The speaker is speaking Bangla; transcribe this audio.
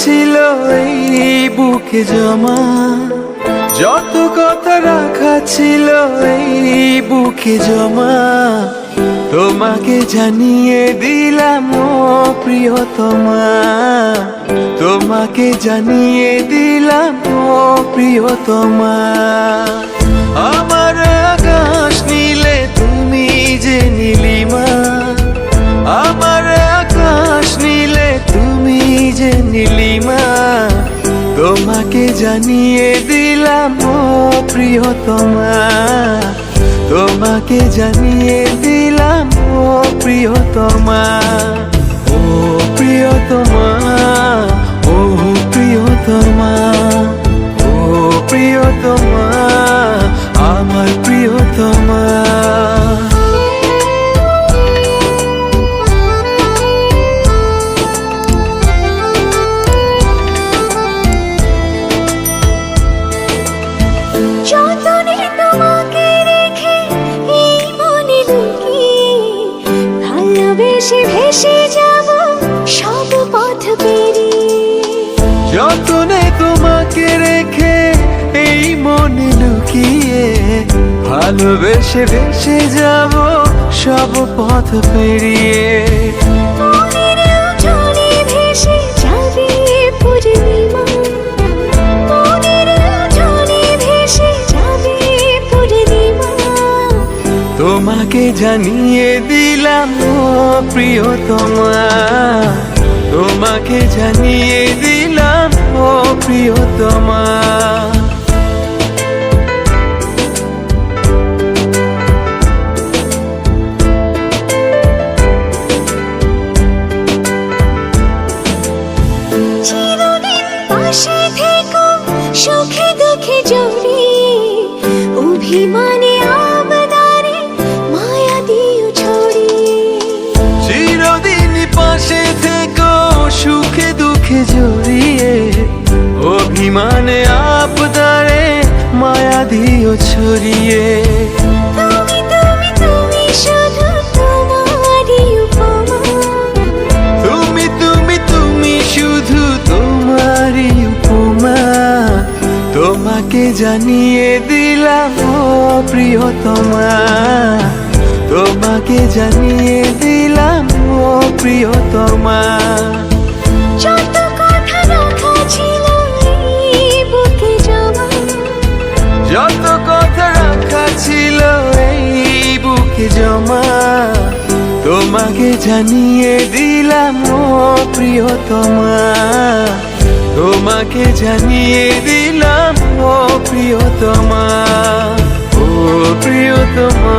ছিল এই বুকে জমা, যত কথা রাখা ছিল এই বুকে জমা, তোমাকে জানিয়ে দিলাম ও প্রিয়তমা, তোমাকে জানিয়ে দিলাম ও প্রিয়তমা। আমার আকাশ নীলে তুমি যে নীলিমা, আমার আকাশ নীলে তুমি যে নীলিমা, তোমাকে জানিয়ে দিলাম ও প্রিয়তমা, তোমাকে জানিয়ে দিলাম ও প্রিয়তমা। ও প্রিয়তমা, ও প্রিয়তমা, ও প্রিয়তমা, আমার প্রিয়তমা। যতনে তোমাকে রেখে এই মনে লুকিয়ে, ভালোবেসে ভেসে যাব সব পথ পেরিয়ে। যতনে তোমাকে রেখে এই মনে লুকিয়ে, ভালোবেসে ভেসে যাব সব পথ পেরিয়ে। মনের জলে ভেসে যাবে পূর্ণিমা, মনের জলে ভেসে যাবে পূর্ণিমা, তোমাকে জানিয়ে দিলাম ও প্রিয়তমা, তোমাকে জানিয়ে দিলাম ও প্রিয়তমা। চিরদিন পাশে থেকো সুখে দুঃখে জড়িয়ে, অভিমানে আবদারে মায়া দিও ছড়িয়ে। চিরদিন পাশে থেকো সুখে দুঃখে জড়িয়ে, অভিমানে আবদারে মায়া দিও ছড়িয়ে। তুমি তুমি তুমি শুধু তোমারই উপমা, তুমি তুমি তুমি শুধু তোমারই উপমা, তোমাকে জানিয়ে দিলাম ও প্রিয়তমা, তোমাকে জানিয়ে দিলাম ও প্রিয়তমা। যত কথা রাখা ছিল এই বুকে জমা, যত কথা রাখা ছিল এই বুকে জমা, তোমাকে জানিয়ে দিলাম ও প্রিয়তমা, তোমাকে জানিয়ে দিলাম ও প্রিয়তমা, ও প্রিয়তমা।